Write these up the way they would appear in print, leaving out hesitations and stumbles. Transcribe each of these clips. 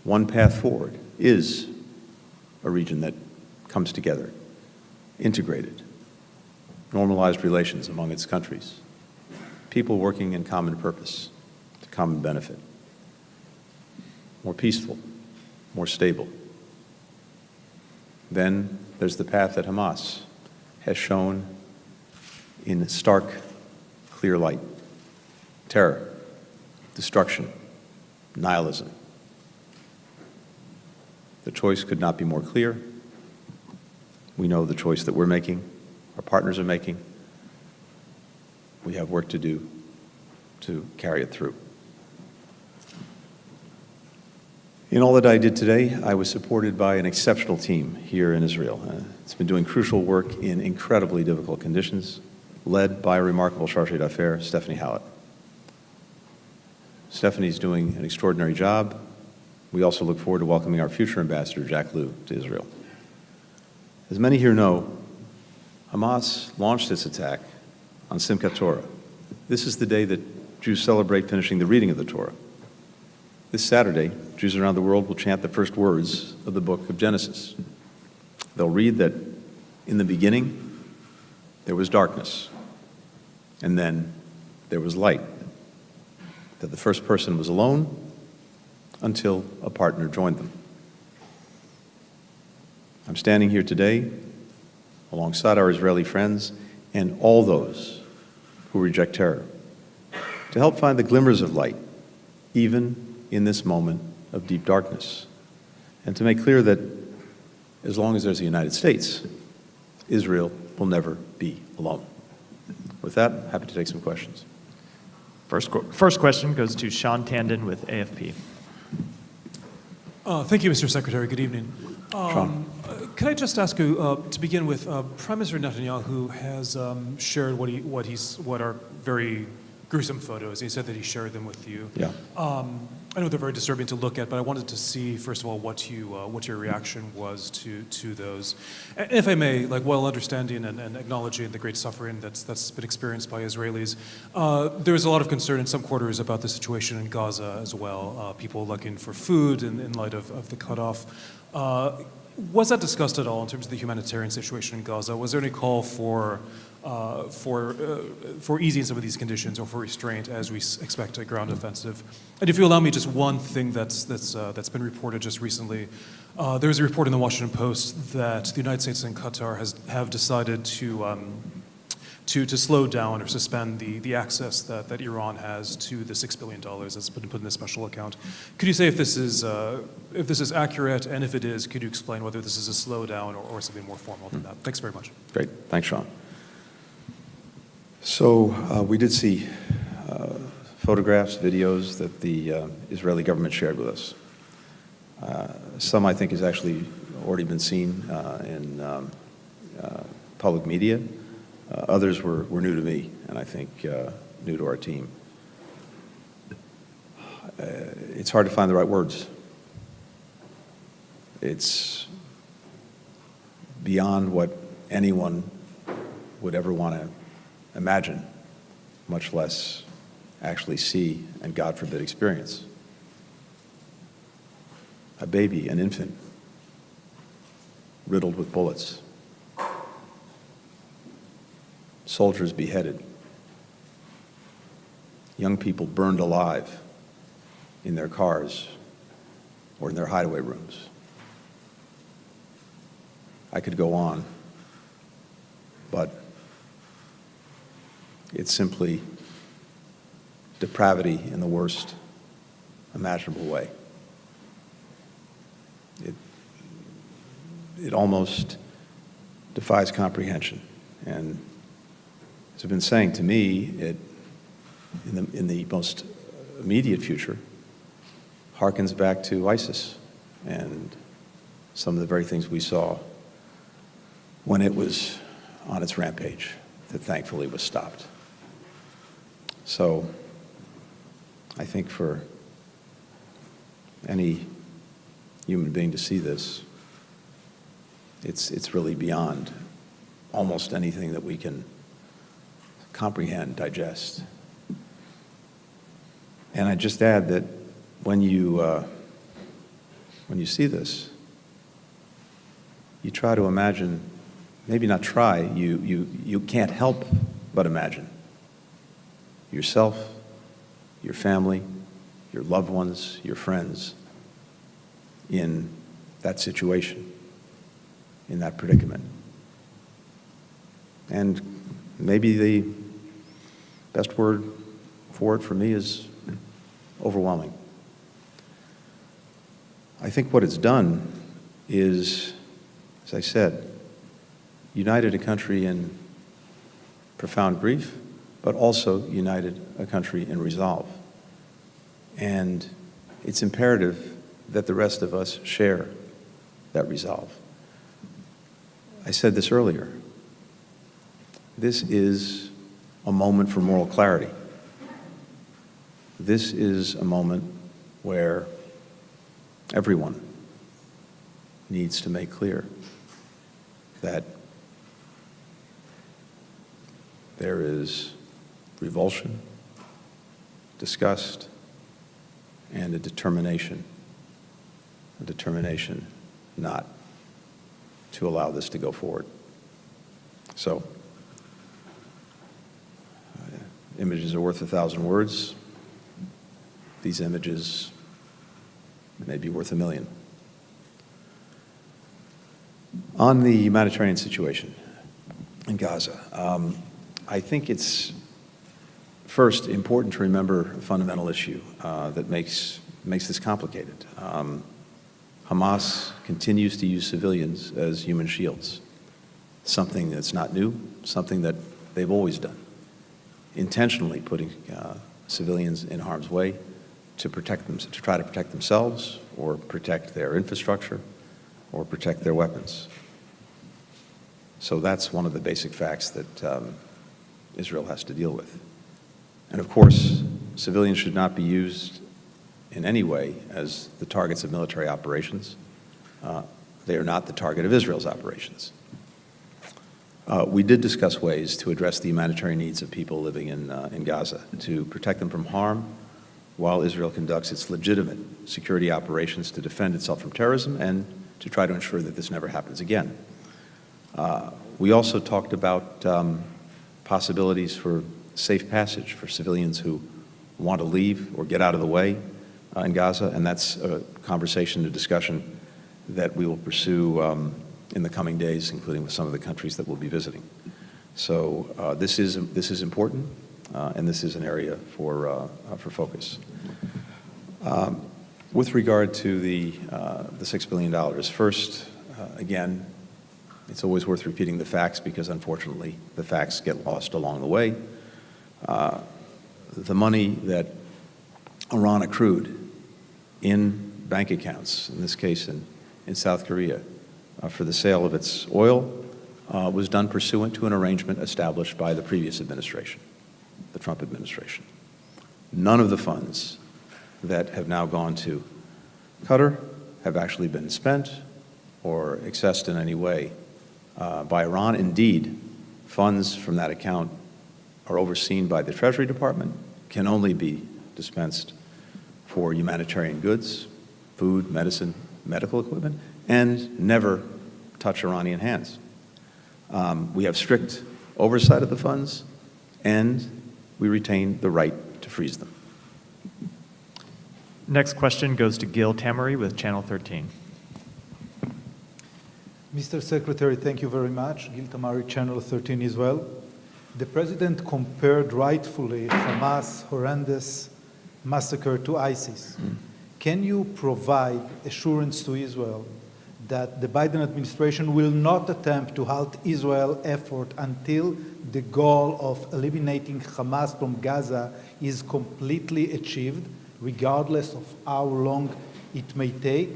one path forward is a region that comes together, integrated, normalized relations among its countries, people working in common purpose, to common benefit, more peaceful, more stable. Then there's the path that Hamas has shown in stark, clear light: terror, destruction, nihilism. The choice could not be more clear. We know the choice that we're making, our partners are making. We have work to do to carry it through. In all that I did today, I was supported by an exceptional team here in Israel. It's been doing crucial work in incredibly difficult conditions, led by a remarkable chargé d'affaires, Stephanie Hallett. Stephanie's doing an extraordinary job. We also look forward to welcoming our future ambassador, Jack Lew, to Israel. As many here know, Hamas launched its attack on Simchat Torah. This is the day that Jews celebrate finishing the reading of the Torah. This Saturday, Jews around the world will chant the first words of the book of Genesis. They'll read that in the beginning, there was darkness, and then there was light, that the first person was alone until a partner joined them. I'm standing here today alongside our Israeli friends and all those who reject terror to help find the glimmers of light, even in this moment of deep darkness, and to make clear that as long as there's the United States, Israel will never be alone. With that, happy to take some questions. First question goes to Sean Tandon with AFP. Thank you, Mr. Secretary. Good evening. Sean. Could I just ask you to begin with, Prime Minister Netanyahu has shared what are very gruesome photos. He said that he shared them with you. Yeah. I know they're very disturbing to look at, but I wanted to see, first of all, what your reaction was to those. And if I may, while understanding and acknowledging the great suffering that's been experienced by Israelis, there is a lot of concern in some quarters about the situation in Gaza as well. People looking for food in light of the cutoff. Was that discussed at all in terms of the humanitarian situation in Gaza? Was there any call for easing some of these conditions or for restraint as we expect a ground offensive? And if you allow me, just one thing that's been reported just recently. There was a report in the Washington Post that the United States and Qatar have decided to slow down or suspend the access that Iran has to the $6 billion that's been put in a special account. Could you say if this is accurate, and if it is, could you explain whether this is a slowdown or something more formal than that? Thanks very much. Great. Thanks, Sean. So we did see photographs, videos that the Israeli government shared with us. Some, I think, has actually already been seen in public media. Others were new to me, and I think new to our team. It's hard to find the right words. It's beyond what anyone would ever want to imagine, much less actually see and, God forbid, experience. A baby, an infant, riddled with bullets. Soldiers beheaded. Young people burned alive in their cars or in their hideaway rooms. I could go on, but it's simply depravity in the worst imaginable way. It almost defies comprehension. And as I've been saying, to me, in the most immediate future, harkens back to ISIS and some of the very things we saw when it was on its rampage that thankfully was stopped. So I think for any human being to see this, it's really beyond almost anything that we can comprehend, digest. And I just add that when you when you see this, you try to imagine, maybe not try, you can't help but imagine yourself, your family, your loved ones, your friends in that situation, in that predicament. And maybe the best word for it for me is overwhelming. I think what it's done is, as I said, united a country in profound grief, but also united a country in resolve. And it's imperative that the rest of us share that resolve. I said this earlier. This is a moment for moral clarity. This is a moment where everyone needs to make clear that there is revulsion, disgust, and a determination not to allow this to go forward. So, images are worth 1,000 words. These images may be worth 1,000,000. On the humanitarian situation in Gaza, I think it's first important to remember a fundamental issue that makes this complicated. Hamas continues to use civilians as human shields, something that's not new, something that they've always done, intentionally putting civilians in harm's way to protect them, to try to protect themselves or protect their infrastructure or protect their weapons. So that's one of the basic facts that Israel has to deal with. And of course, civilians should not be used in any way as the targets of military operations. They are not the target of Israel's operations. We did discuss ways to address the humanitarian needs of people living in Gaza, to protect them from harm while Israel conducts its legitimate security operations to defend itself from terrorism and to try to ensure that this never happens again. We also talked about possibilities for safe passage for civilians who want to leave or get out of the way in Gaza, and that's a conversation, a discussion that we will pursue in the coming days, including with some of the countries that we'll be visiting. So this is important, and this is an area for focus. With regard to the $6 billion, first, again, it's always worth repeating the facts because, unfortunately, the facts get lost along the way. The money that Iran accrued in bank accounts, in this case in South Korea, for the sale of its oil was done pursuant to an arrangement established by the previous administration, the Trump administration. None of the funds that have now gone to Qatar have actually been spent or accessed in any way by Iran. Indeed, funds from that account are overseen by the Treasury Department, can only be dispensed for humanitarian goods, food, medicine, medical equipment, and never touch Iranian hands. We have strict oversight of the funds, and we retain the right to freeze them. Next question goes to Gil Tamery with Channel 13. Mr. Secretary, thank you very much. Gil Tamari, Channel 13 as well. The President compared rightfully Hamas' horrendous massacre to ISIS. Can you provide assurance to Israel that the Biden administration will not attempt to halt Israel's effort until the goal of eliminating Hamas from Gaza is completely achieved, regardless of how long it may take?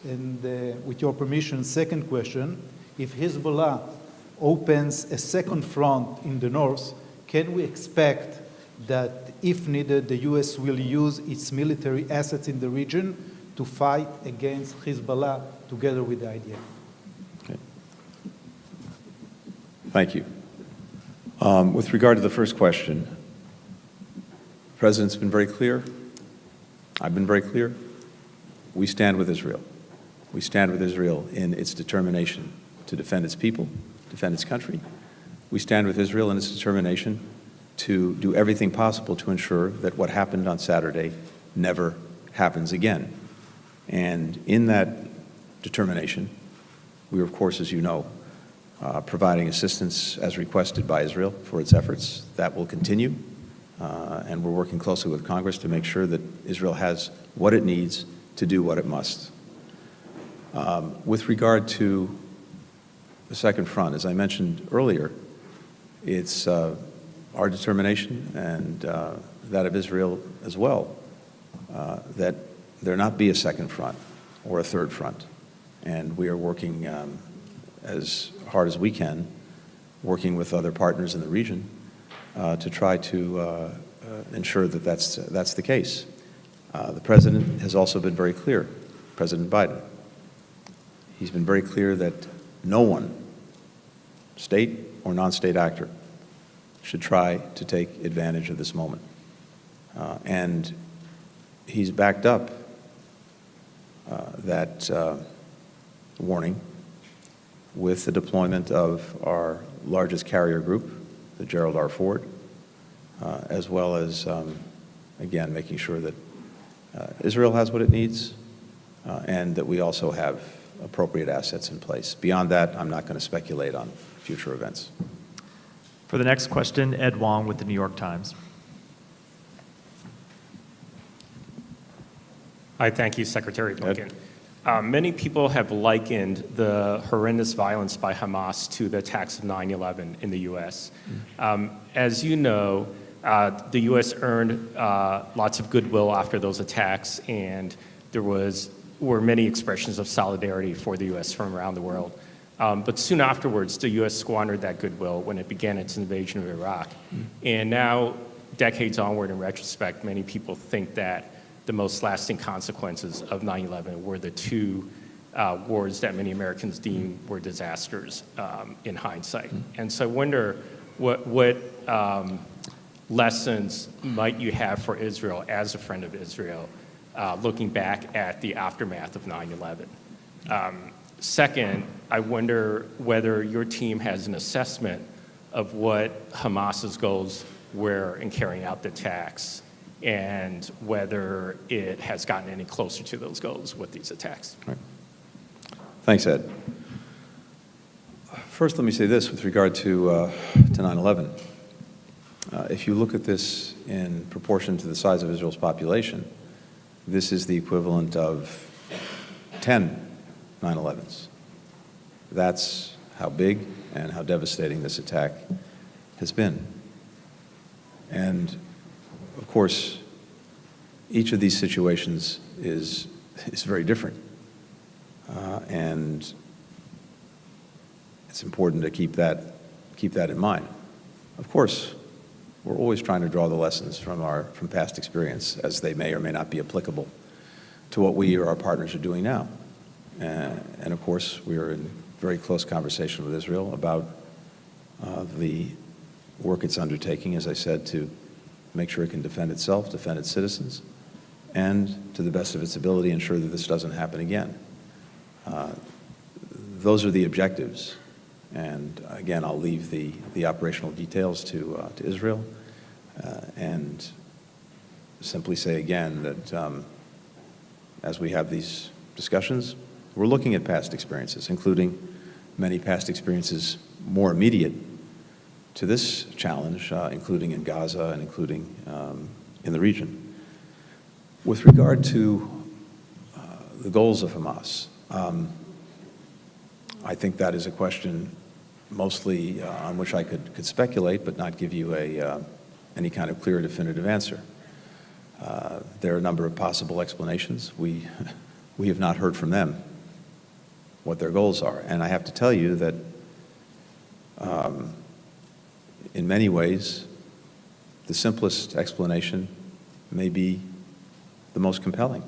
And with your permission, second question, if Hezbollah opens a second front in the north, can we expect that, if needed, the U.S. will use its military assets in the region to fight against Hezbollah together with the IDF? Okay. Thank you. With regard to the first question, the President's been very clear. I've been very clear. We stand with Israel. We stand with Israel in its determination to defend its people, defend its country. We stand with Israel in its determination to do everything possible to ensure that what happened on Saturday never happens again. And in that determination, we are, of course, as you know, providing assistance as requested by Israel for its efforts. That will continue, and we're working closely with Congress to make sure that Israel has what it needs to do what it must. With regard to the second front, as I mentioned earlier, it's our determination and that of Israel as well that there not be a second front or a third front. And we are working as hard as we can, working with other partners in the region to try to ensure that that's the case. The President has also been very clear, President Biden. He's been very clear that no one, state or non-state actor, should try to take advantage of this moment. And he's backed up that warning with the deployment of our largest carrier group, the Gerald R. Ford, as well as, again, making sure that Israel has what it needs and that we also have appropriate assets in place. Beyond that, I'm not going to speculate on future events. For the next question, Ed Wong with the New York Times. I thank you, Secretary Blinken. Many people have likened the horrendous violence by Hamas to the attacks of 9/11 in the U.S. As you know, the U.S. earned lots of goodwill after those attacks, and there were many expressions of solidarity for the U.S. from around the world. But soon afterwards, the U.S. squandered that goodwill when it began its invasion of Iraq. And now, decades onward, in retrospect, many people think that the most lasting consequences of 9/11 were the two wars that many Americans deem were disasters in hindsight. And so I wonder what lessons might you have for Israel as a friend of Israel, looking back at the aftermath of 9/11? Second, I wonder whether your team has an assessment of what Hamas's goals were in carrying out the attacks and whether it has gotten any closer to those goals with these attacks. Right. Thanks, Ed. First, let me say this with regard to 9/11. If you look at this in proportion to the size of Israel's population, this is the equivalent of 10 9/11s. That's how big and how devastating this attack has been. And of course, each of these situations is very different. And it's important to keep that in mind. Of course, we're always trying to draw the lessons from past experience, as they may or may not be applicable to what we or our partners are doing now. And of course, we are in very close conversation with Israel about the work it's undertaking, as I said, to make sure it can defend itself, defend its citizens, and to the best of its ability, ensure that this doesn't happen again. Those are the objectives. And again, I'll leave the operational details to Israel and simply say again that as we have these discussions, we're looking at past experiences, including many past experiences more immediate to this challenge, including in Gaza and including in the region. With regard to the goals of Hamas, I think that is a question mostly on which I could speculate, but not give you any kind of clear, definitive answer. There are a number of possible explanations. We have not heard from them what their goals are. And I have to tell you that in many ways, the simplest explanation may be the most compelling.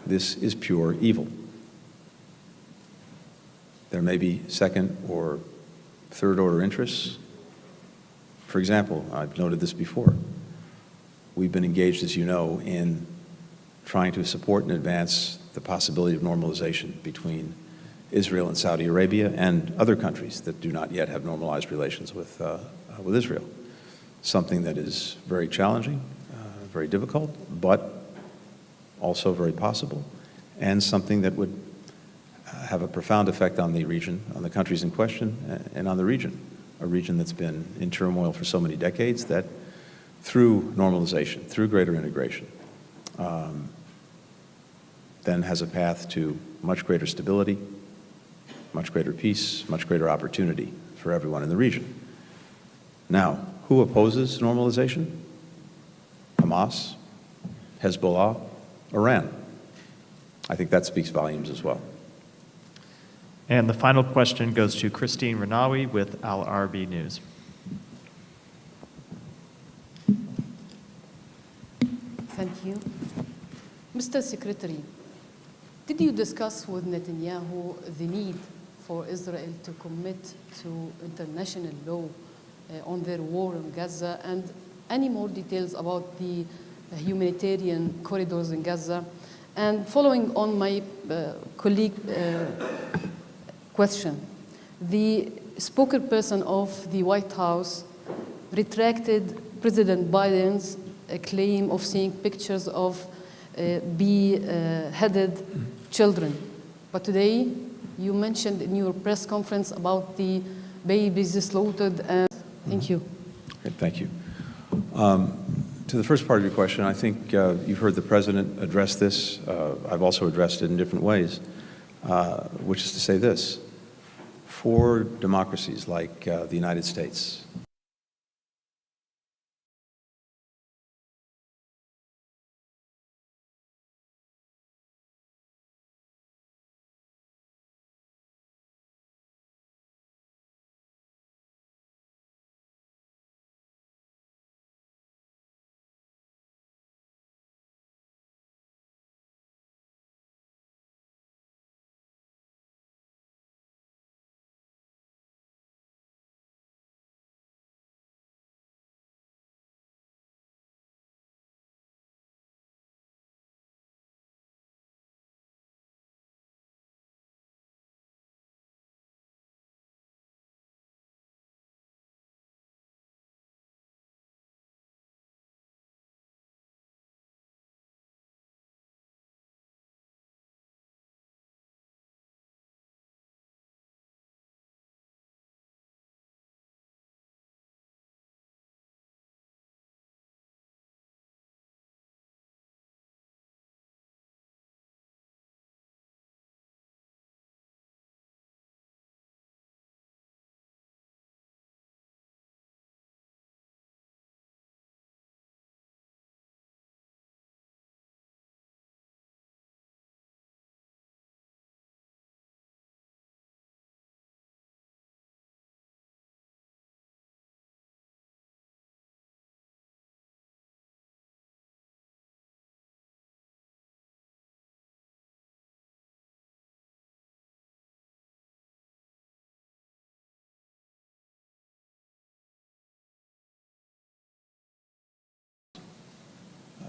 This is pure evil. There may be second or third order interests. For example, I've noted this before. We've been engaged, as you know, in trying to support and advance the possibility of normalization between Israel and Saudi Arabia and other countries that do not yet have normalized relations with Israel. Something that is very challenging, very difficult, but also very possible, and something that would have a profound effect on the region, on the countries in question, and on the region, a region that's been in turmoil for so many decades that through normalization, through greater integration, then has a path to much greater stability, much greater peace, much greater opportunity for everyone in the region. Now, who opposes normalization? Hamas, Hezbollah, Iran. I think that speaks volumes as well. And the final question goes to Christine Renawi with Al Arabi News. Thank you. Mr. Secretary, did you discuss with Netanyahu the need for Israel to commit to international law on their war in Gaza, and any more details about the humanitarian corridors in Gaza? And following on my colleague question, the spokesperson of the White House retracted President Biden's claim of seeing pictures of beheaded children. But today, you mentioned in your press conference about the babies slaughtered. And thank you. Okay, thank you. To the first part of your question, I think you've heard the President address this. I've also addressed it in different ways, which is to say this. For democracies like the United States,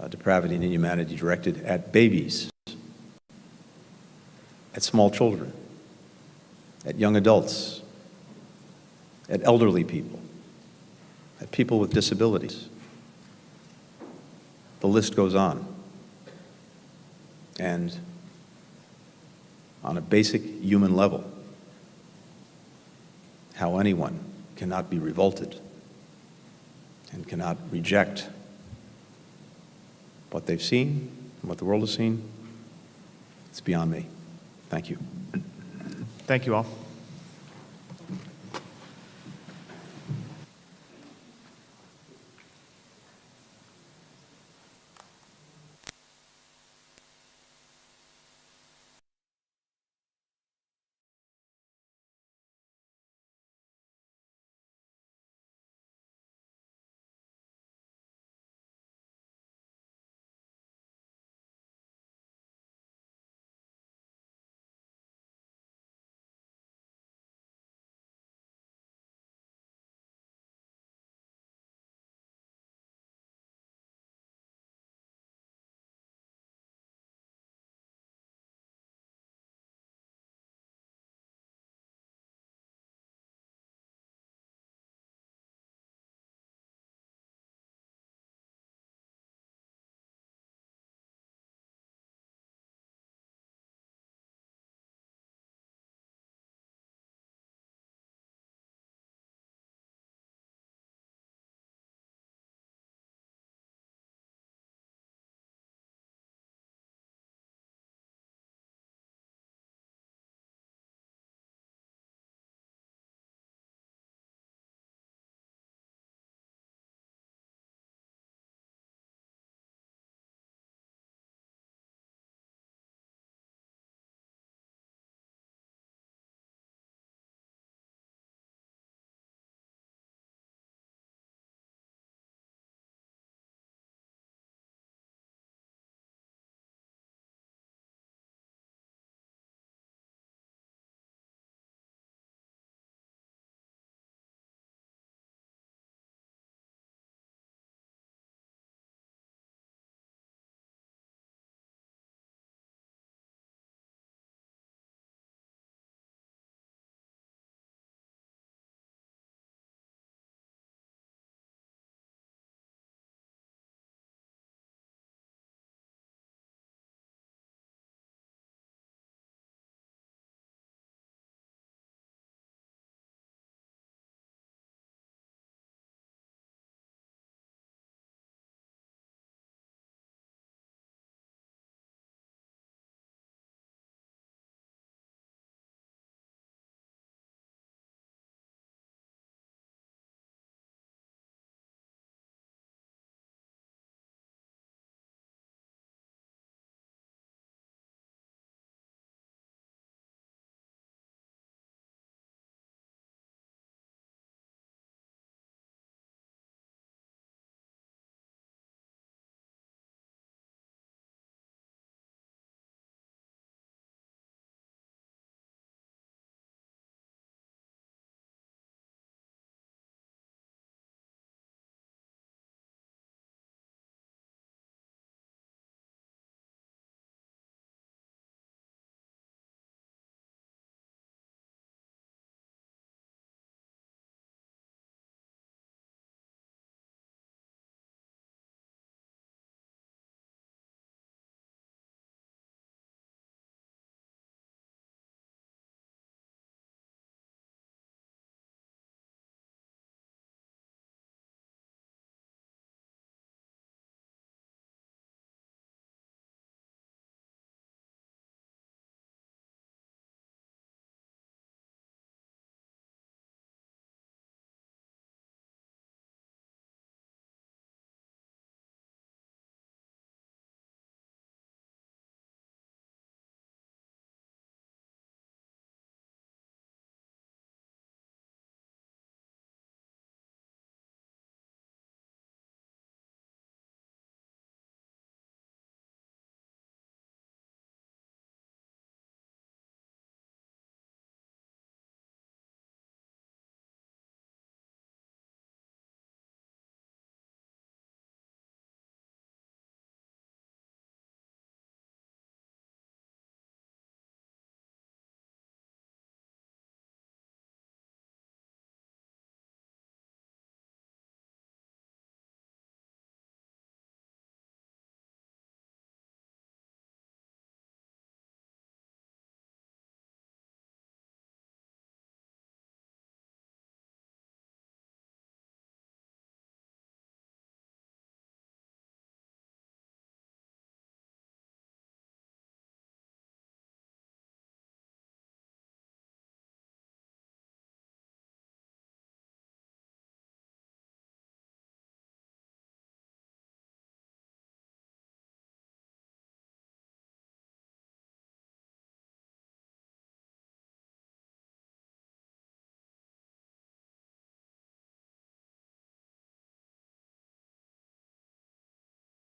depravity and inhumanity directed at babies, at small children, at young adults, at elderly people, at people with disabilities. The list goes on. And on a basic human level, how anyone cannot be revolted and cannot reject what they've seen and what the world has seen, it's beyond me. Thank you. Thank you all.